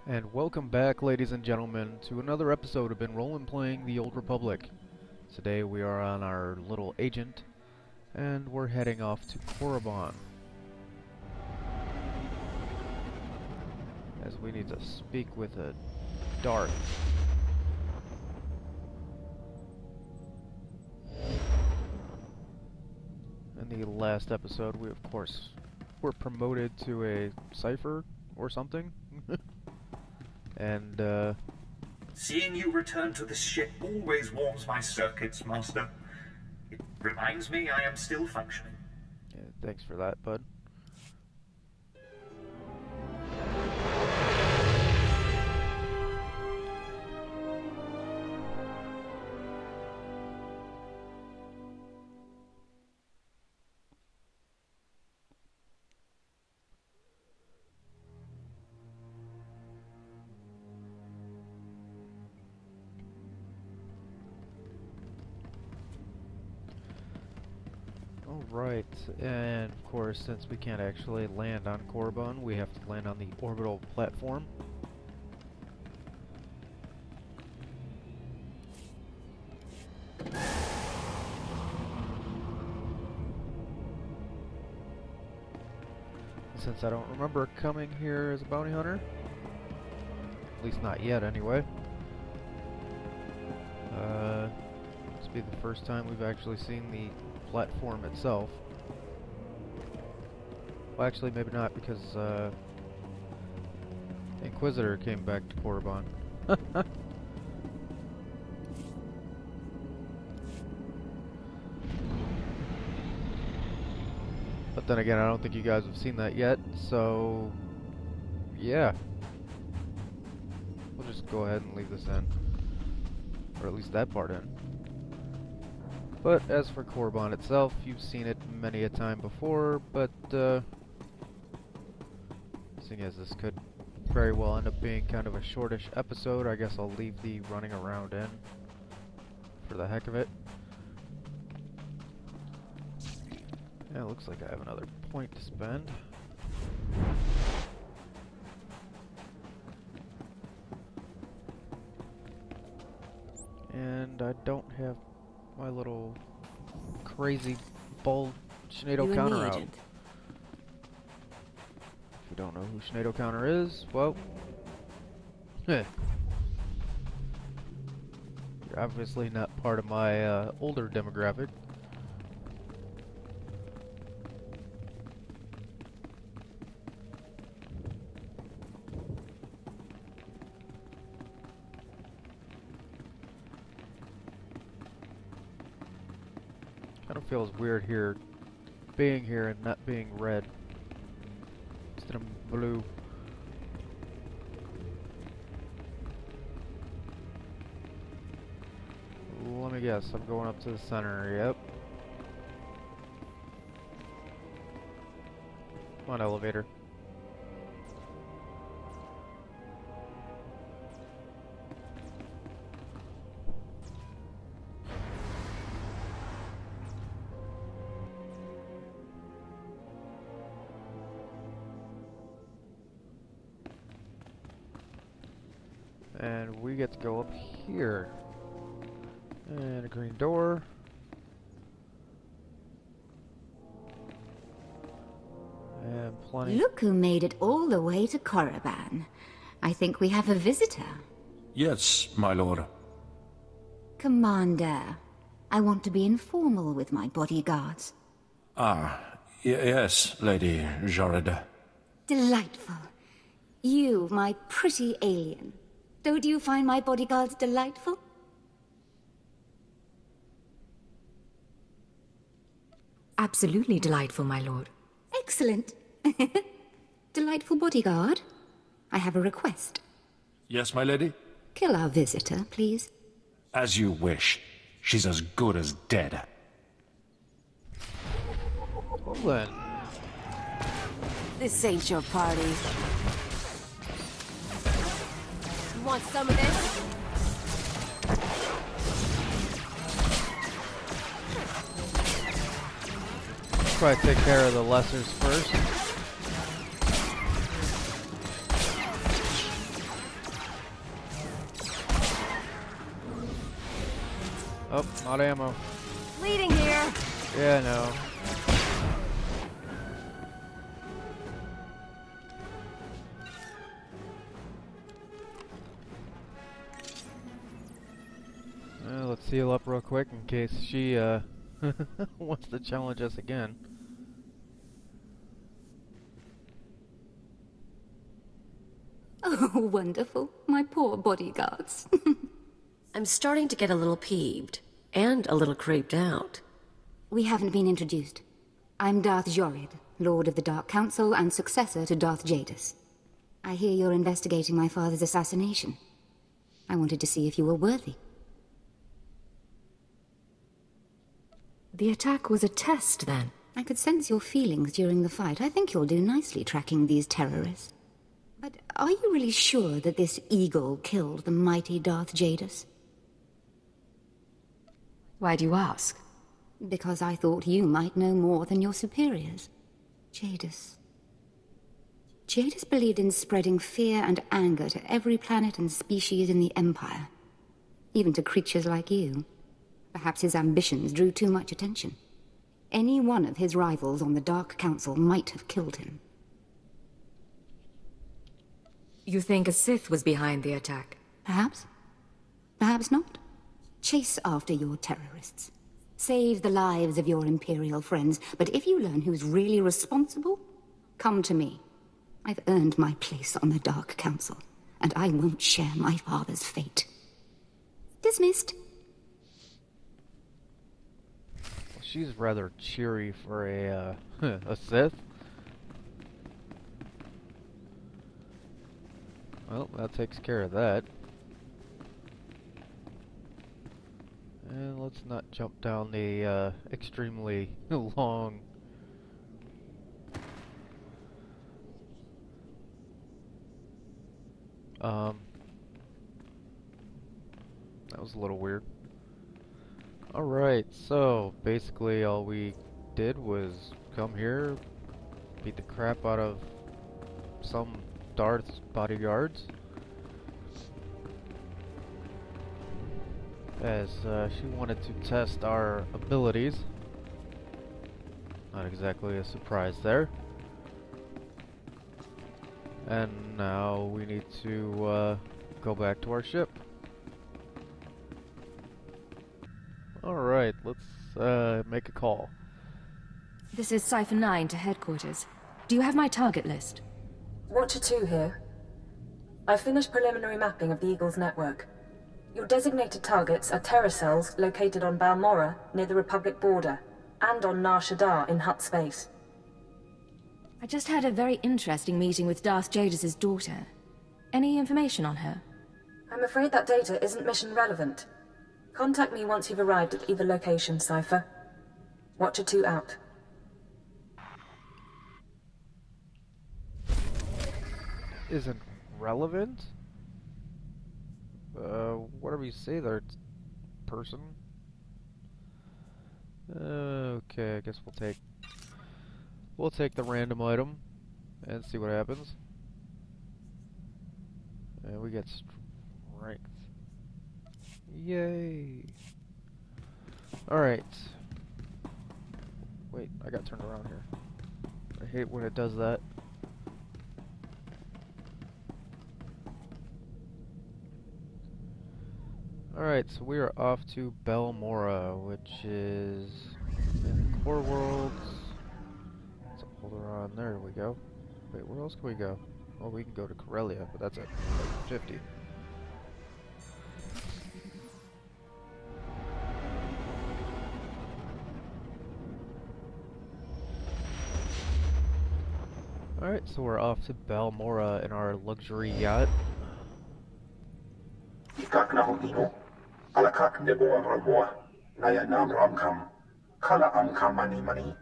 And welcome back, ladies and gentlemen, to another episode of Been Rollin' Playing the Old Republic. Today we are on our little agent, and we're heading off to Korriban, as we need to speak with a Darth. In the last episode, we of course were promoted to a cipher or something. And Seeing you return to this ship always warms my circuits, Master. It reminds me I am still functioning. yeah, thanks for that, bud. Alright, and of course, since we can't actually land on Korriban, we have to land on the orbital platform. Since I don't remember coming here as a bounty hunter, at least not yet anyway, this will be the first time we've actually seen the platform itself. Well, actually, maybe not, because Inquisitor came back to Korriban. But then again, I don't think you guys have seen that yet, so yeah. We'll just go ahead and leave this in. Or at least that part in. But as for Korriban itself, you've seen it many a time before, but seeing as this could very well end up being kind of a shortish episode, I guess I'll leave the running around in for the heck of it. Yeah, it looks like I have another point to spend. And I don't have my little crazy bald Schnato counter out. If you don't know who Schnato counter is, well, you're obviously not part of my older demographic. Kind of feels weird here, being here and not being red instead of blue. Let me guess, I'm going up to the center, yep. Come on, elevator. And we get to go up here. And a green door. And plenty. Look who made it all the way to Korriban. I think we have a visitor. Yes, my lord. Commander, I want to be informal with my bodyguards. Yes, Lady Jarida. Delightful. You, my pretty alien. Don't you find my bodyguards delightful? Absolutely delightful, my lord. Excellent. Delightful bodyguard, I have a request. Yes, my lady? Kill our visitor, please. As you wish. She's as good as dead. Well then. This ain't your party. You want some of this? Try to take care of the lessers first. Oh, not ammo. Bleeding here. Yeah, no. Let's heal up real quick in case she wants to challenge us again. Oh, wonderful. My poor bodyguards. I'm starting to get a little peeved, and a little creeped out. We haven't been introduced. I'm Darth Jorid, Lord of the Dark Council and successor to Darth Jadis. I hear you're investigating my father's assassination. I wanted to see if you were worthy. The attack was a test, then? I could sense your feelings during the fight. I think you'll do nicely tracking these terrorists. But are you really sure that this eagle killed the mighty Darth Jadis? Why do you ask? Because I thought you might know more than your superiors. Jadis. Jadis believed in spreading fear and anger to every planet and species in the Empire. Even to creatures like you. Perhaps his ambitions drew too much attention. Any one of his rivals on the Dark Council might have killed him. You think a Sith was behind the attack? Perhaps. Perhaps not. Chase after your terrorists. Save the lives of your Imperial friends, but if you learn who's really responsible, come to me. I've earned my place on the Dark Council, and I won't share my father's fate. Dismissed. She's rather cheery for a a Sith. Well, that takes care of that. And let's not jump down the extremely long that was a little weird. Alright, so basically all we did was come here, beat the crap out of some Darth's bodyguards, as she wanted to test our abilities. Not exactly a surprise there. And now we need to go back to our ship. Alright, let's make a call. This is Cypher 9 to headquarters. Do you have my target list? Watcher 2 here. I've finished preliminary mapping of the Eagle's network. Your designated targets are terror cells located on Balmorra, near the Republic border, and on Nar Shaddaa in Hutt space. I just had a very interesting meeting with Darth Jadis' daughter. Any information on her? I'm afraid that data isn't mission relevant. Contact me once you've arrived at either location, Cypher. Watcher 2 out. Isn't relevant? Whatever you say there, person. Okay, I guess we'll take the random item and see what happens. And we get strength. Yay! Alright. Wait, I got turned around here. I hate when it does that. Alright, so we are off to Balmorra, which is in the core worlds. So hold her on, there we go. Wait, where else can we go? Well, we can go to Corellia, but that's at like 50. Alright, so we're off to Balmorra in our luxury yacht. Ikak na hungino, alakak nebo amramoa, naya nam ramkam, kala amkam mani,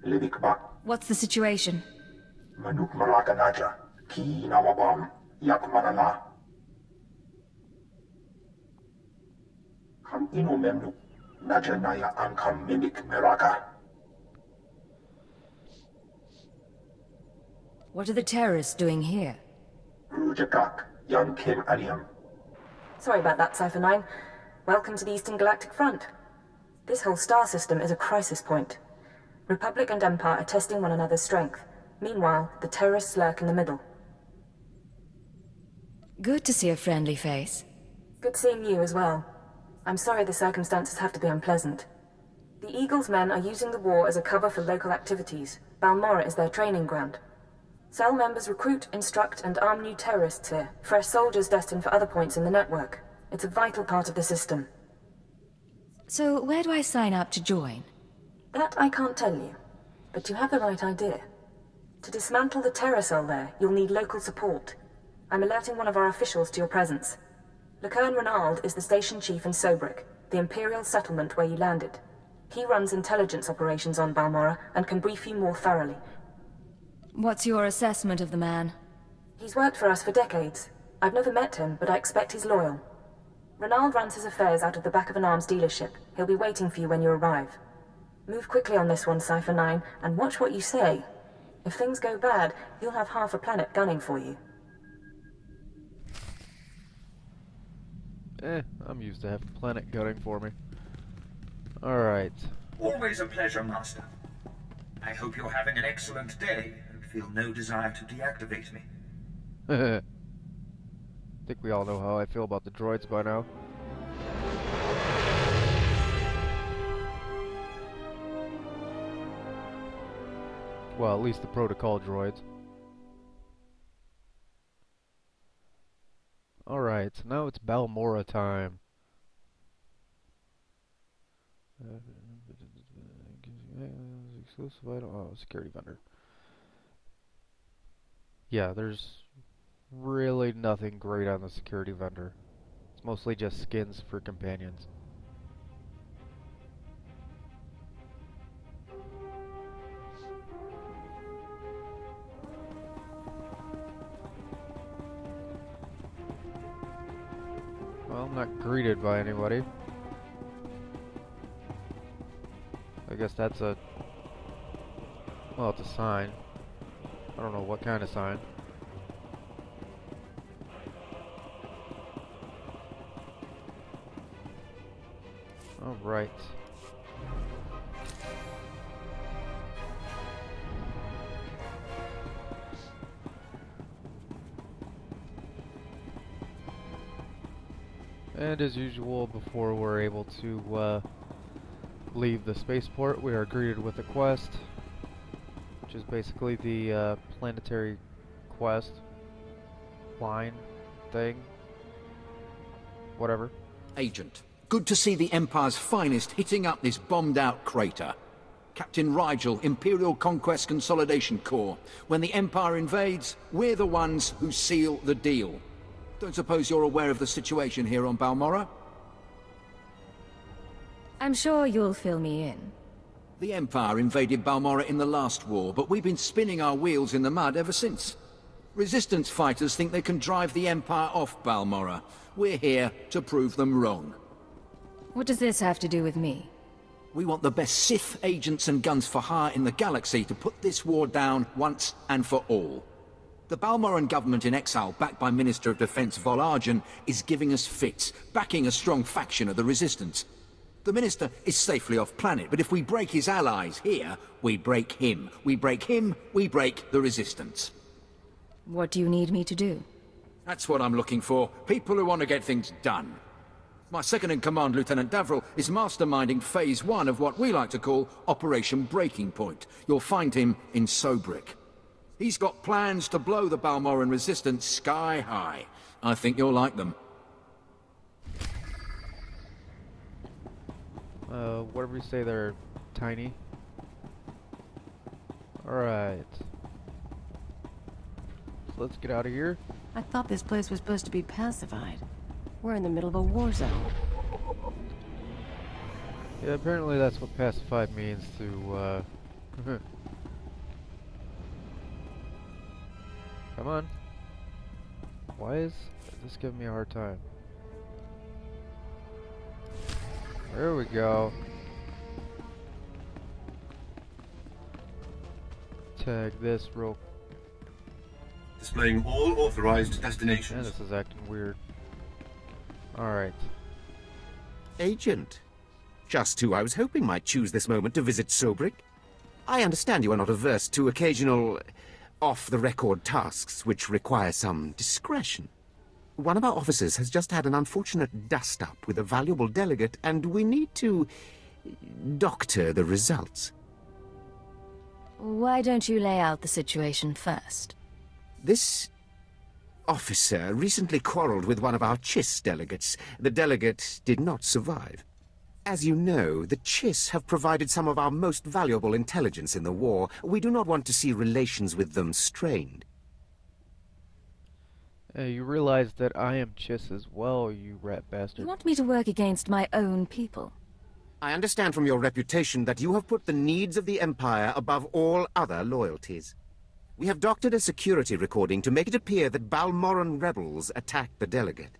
libik bak, What's the situation? manuk maraka naja, ki nawabam, yak manala. Kam ino memnu, naja naya amkam mimik meraka. What are the terrorists doing here? Rujakak, young Kim Aliam. Sorry about that, Cypher 9. Welcome to the Eastern Galactic Front. This whole star system is a crisis point. Republic and Empire are testing one another's strength. Meanwhile, the terrorists lurk in the middle. Good to see a friendly face. Good seeing you as well. I'm sorry the circumstances have to be unpleasant. The Eagle's men are using the war as a cover for local activities. Balmorra is their training ground. Cell members recruit, instruct, and arm new terrorists here. Fresh soldiers destined for other points in the network. It's a vital part of the system. So where do I sign up to join? That I can't tell you. But you have the right idea. To dismantle the terror cell there, you'll need local support. I'm alerting one of our officials to your presence. Lucerne Renald is the station chief in Sobrick, the Imperial settlement where you landed. He runs intelligence operations on Balmorra and can brief you more thoroughly. What's your assessment of the man? He's worked for us for decades. I've never met him, but I expect he's loyal. Renald runs his affairs out of the back of an arms dealership. He'll be waiting for you when you arrive. Move quickly on this one, Cypher 9, and watch what you say. If things go bad, you'll have half a planet gunning for you. I'm used to having planet gunning for me. Alright. Always a pleasure, Master. I hope you're having an excellent day and feel no desire to deactivate me. I think we all know how I feel about the droids by now. Well, at least the protocol droids. Alright, so now it's Balmorra time. Exclusive item. Oh, security vendor. Yeah, there's really nothing great on the security vendor. It's mostly just skins for companions. Well, I'm not greeted by anybody. I guess that's a... well, it's a sign. I don't know what kind of sign. Alright. And as usual, before we're able to leave the spaceport, we are greeted with a quest, which is basically the planetary quest line thing. Whatever. Agent, good to see the Empire's finest hitting up this bombed-out crater. Captain Rigel, Imperial Conquest Consolidation Corps. When the Empire invades, we're the ones who seal the deal. Don't suppose you're aware of the situation here on Balmorra? I'm sure you'll fill me in. The Empire invaded Balmorra in the last war, but we've been spinning our wheels in the mud ever since. Resistance fighters think they can drive the Empire off Balmorra. We're here to prove them wrong. What does this have to do with me? We want the best Sith agents and guns for hire in the galaxy to put this war down once and for all. The Balmorran government in exile, backed by Minister of Defense Vol Argen, is giving us fits, backing a strong faction of the Resistance. The Minister is safely off planet, but if we break his allies here, we break him. We break him, we break the Resistance. What do you need me to do? That's what I'm looking for. People who want to get things done. My second-in-command, Lieutenant Davril, is masterminding Phase 1 of what we like to call Operation Breaking Point. You'll find him in Sobrick. He's got plans to blow the Balmorran resistance sky high. I think you'll like them. Whatever you say, they're tiny. Alright. So let's get out of here. I thought this place was supposed to be pacified. We're in the middle of a war zone. Yeah, apparently that's what pacified means to, Come on. Why is this giving me a hard time? There we go. Tag this real. Displaying all authorized destinations. And this is acting weird. Alright. Agent, just who I was hoping might choose this moment to visit Sobrik. I understand you are not averse to occasional off-the-record tasks which require some discretion. One of our officers has just had an unfortunate dust-up with a valuable delegate, and we need to doctor the results. Why don't you lay out the situation first? This officer recently quarreled with one of our Chiss delegates. The delegate did not survive. As you know, the Chiss have provided some of our most valuable intelligence in the war. We do not want to see relations with them strained. You realize that I am Chiss as well, you rat bastard. You want me to work against my own people? I understand from your reputation that you have put the needs of the Empire above all other loyalties. We have doctored a security recording to make it appear that Balmoran rebels attacked the delegate.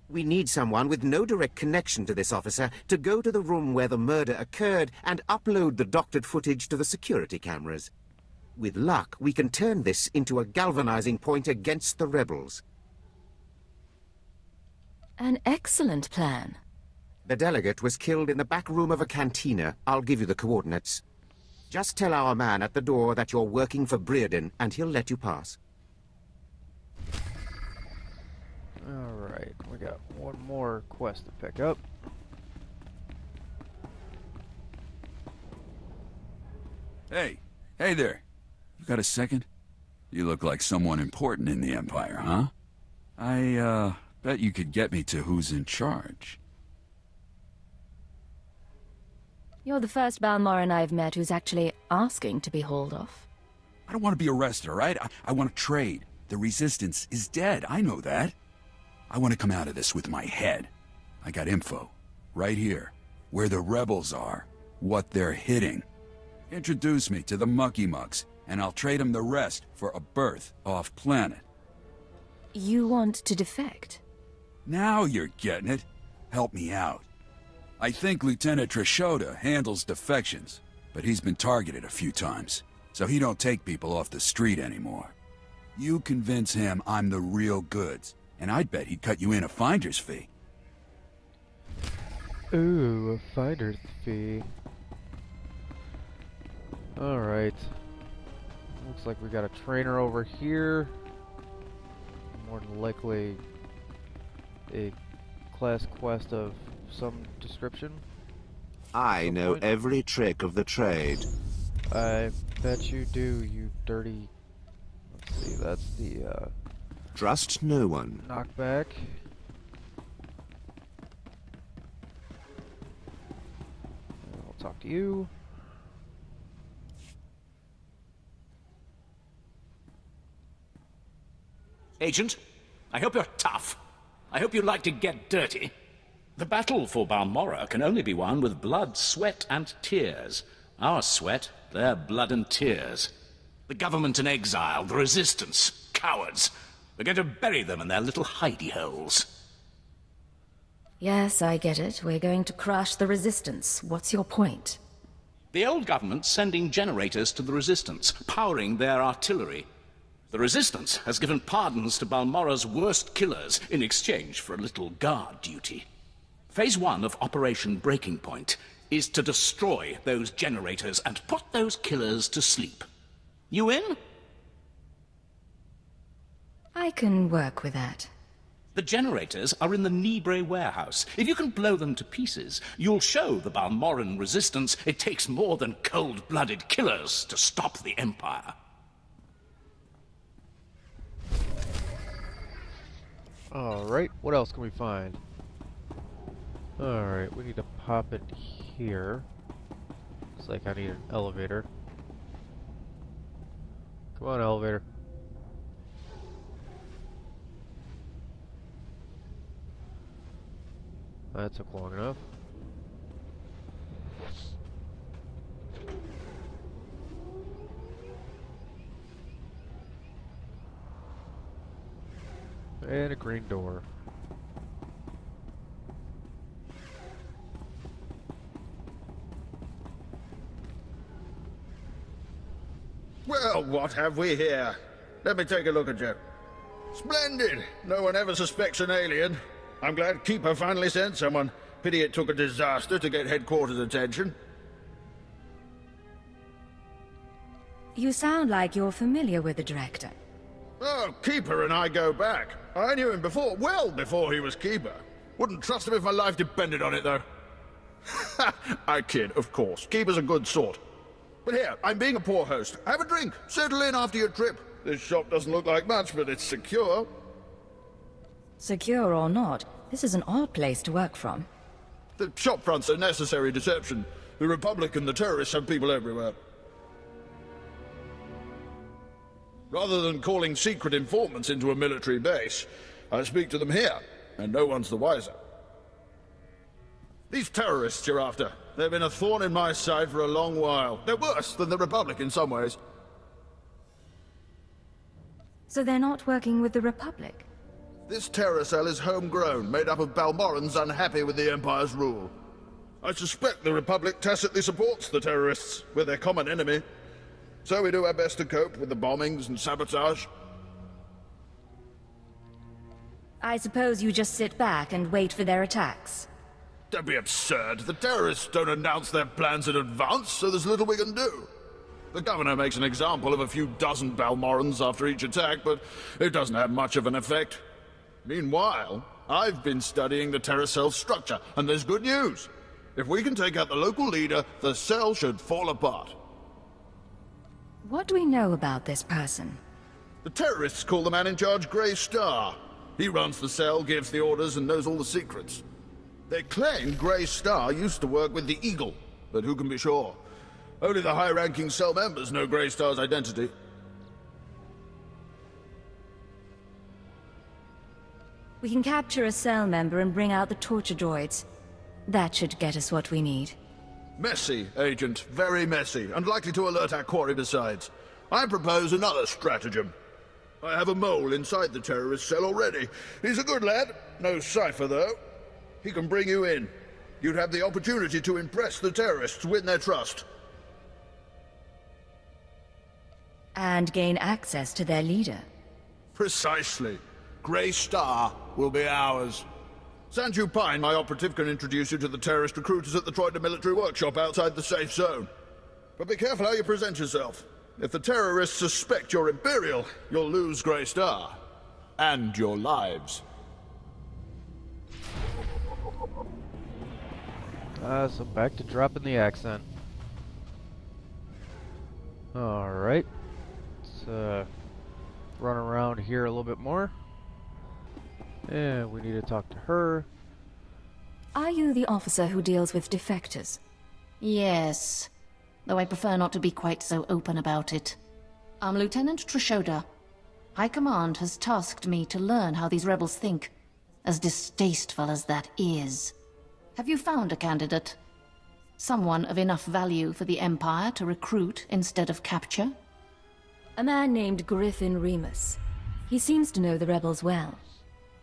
We need someone with no direct connection to this officer to go to the room where the murder occurred and upload the doctored footage to the security cameras. With luck, we can turn this into a galvanizing point against the rebels. An excellent plan. The delegate was killed in the back room of a cantina. I'll give you the coordinates. Just tell our man at the door that you're working for Breredan, and he'll let you pass. Alright, we got one more quest to pick up. Hey there. You got a second? You look like someone important in the Empire, huh? I, bet you could get me to who's in charge. You're the first Balmoran I've met who's actually asking to be hauled off. I don't want to be arrested, all right? I want to trade. The Resistance is dead, I know that. I want to come out of this with my head. I got info. Right here. Where the rebels are. What they're hitting. Introduce me to the Mucky Mucks, and I'll trade them the rest for a berth off-planet. You want to defect? Now you're getting it. Help me out. I think Lieutenant Trishoda handles defections, but he's been targeted a few times, so he don't take people off the street anymore. You convince him I'm the real goods, and I'd bet he'd cut you in a finder's fee. Ooh, a finder's fee. Alright. Looks like we got a trainer over here. More than likely a class quest of some description. I know every trick of the trade. I bet you do, you dirty... Let's see, that's the, Trust no one. knockback. I'll talk to you. Agent, I hope you're tough. I hope you like to get dirty. The battle for Balmorra can only be won with blood, sweat, and tears. Our sweat, their blood and tears. The government in exile, the resistance, cowards. We're going to bury them in their little hidey holes. Yes, I get it. We're going to crush the resistance. What's your point? The old government's sending generators to the resistance, powering their artillery. The resistance has given pardons to Balmorra's worst killers in exchange for a little guard duty. Phase 1 of Operation Breaking Point is to destroy those generators and put those killers to sleep. You in? I can work with that. The generators are in the Nibre warehouse. If you can blow them to pieces, you'll show the Balmorran resistance it takes more than cold-blooded killers to stop the Empire. Alright, what else can we find? Alright, we need to pop it here. Looks like I need an elevator. Come on, elevator. That took long enough. And a green door. Well, what have we here? Let me take a look at you. Splendid! No one ever suspects an alien. I'm glad Keeper finally sent someone. Pity it took a disaster to get headquarters attention. You sound like you're familiar with the director. Oh, Keeper and I go back. I knew him before, well before he was Keeper. Wouldn't trust him if my life depended on it, though. I kid, of course. Keeper's a good sort. But here, I'm being a poor host. Have a drink. Settle in after your trip. This shop doesn't look like much, but it's secure. Secure or not, this is an odd place to work from. The shop front's a necessary deception. The Republic and the terrorists have people everywhere. Rather than calling secret informants into a military base, I speak to them here, and no one's the wiser. These terrorists you're after, they've been a thorn in my side for a long while. They're worse than the Republic in some ways. So they're not working with the Republic? This terror cell is homegrown, made up of Balmorans unhappy with the Empire's rule. I suspect the Republic tacitly supports the terrorists. We're their common enemy. So we do our best to cope with the bombings and sabotage. I suppose you just sit back and wait for their attacks. Don't be absurd. The terrorists don't announce their plans in advance, so there's little we can do. The governor makes an example of a few dozen Balmorans after each attack, but it doesn't have much of an effect. Meanwhile, I've been studying the terror cell's structure, and there's good news. If we can take out the local leader, the cell should fall apart. What do we know about this person? The terrorists call the man in charge Grey Star. He runs the cell, gives the orders, and knows all the secrets. They claim Grey Star used to work with the Eagle, but who can be sure? Only the high-ranking cell members know Grey Star's identity. We can capture a cell member and bring out the torture droids. That should get us what we need. Messy, Agent. Very messy, and likely to alert our quarry besides. I propose another stratagem. I have a mole inside the terrorist cell already. He's a good lad. No cipher, though. He can bring you in. You'd have the opportunity to impress the terrorists, win their trust. And gain access to their leader. Precisely. Grey Star will be ours. Sanju Pine, my operative, can introduce you to the terrorist recruiters at the Troida military workshop outside the safe zone. But be careful how you present yourself. If the terrorists suspect you're Imperial, you'll lose Grey Star. And your lives. So back to dropping the accent. Alright. Let's run around here a little bit more. And we need to talk to her. Are you the officer who deals with defectors? Yes, though I prefer not to be quite so open about it. I'm Lieutenant Trishoda. High Command has tasked me to learn how these rebels think, as distasteful as that is. Have you found a candidate? Someone of enough value for the Empire to recruit instead of capture? A man named Griffin Remus. He seems to know the rebels well.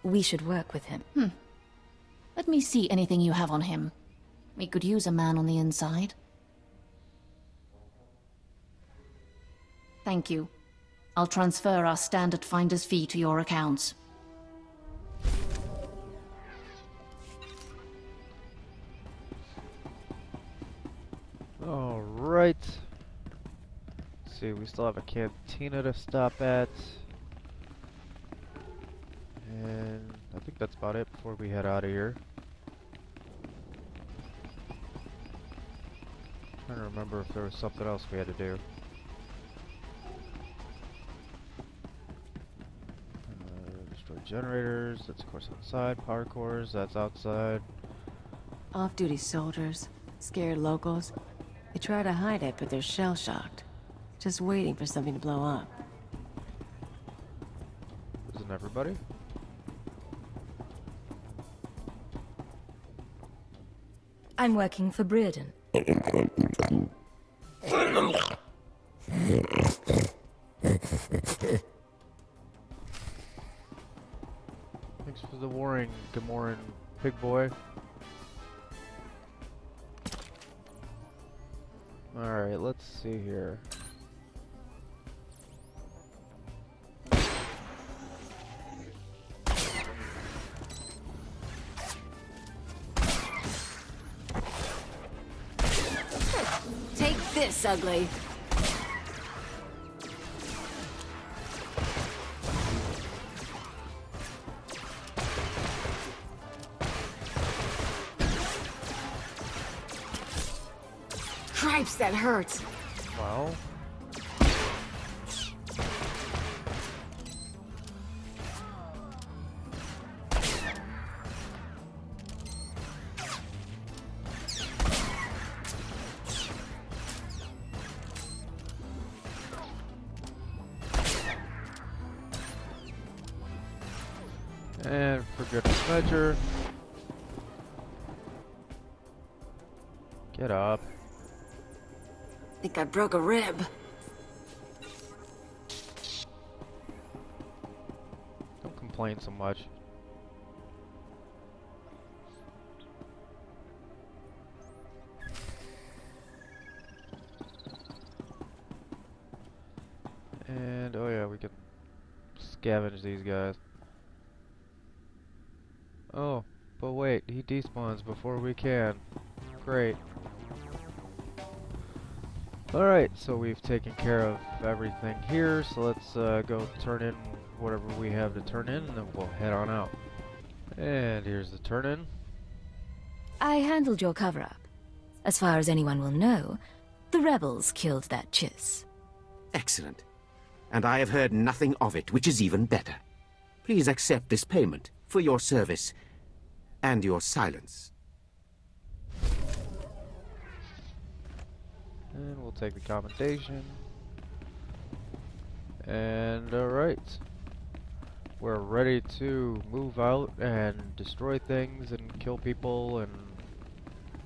We should work with him. Let me see anything you have on him. We could use a man on the inside. Thank you. I'll transfer our standard finder's fee to your accounts. Alright. Let's see, we still have a cantina to stop at. And I think that's about it before we head out of here. Trying to remember if there was something else we had to do. Destroy generators, that's of course outside. Power cores, that's outside. Off-duty soldiers, scared locals. They try to hide it, but they're shell-shocked. Just waiting for something to blow up. Isn't everybody? I'm working for Breredan. Thanks for the warning, Gamoran Pig Boy. Alright, let's see here. this ugly. Cripes, that hurts. Well. And for good measure, get up. Think I broke a rib. Don't complain so much. And oh yeah, we can scavenge these guys. Oh, but wait, he despawns before we can. Great. Alright, so we've taken care of everything here, so let's go turn in whatever we have to turn in, and then we'll head on out. And here's the turn-in. I handled your cover-up. As far as anyone will know, the rebels killed that chiss. Excellent. And I have heard nothing of it, which is even better. Please accept this payment for your service and your silence. And we'll take the commendation. And alright. We're ready to move out and destroy things and kill people and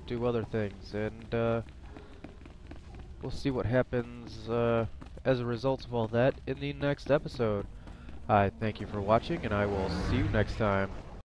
do other things. And we'll see what happens as a result of all that in the next episode. I thank you for watching, and I will see you next time.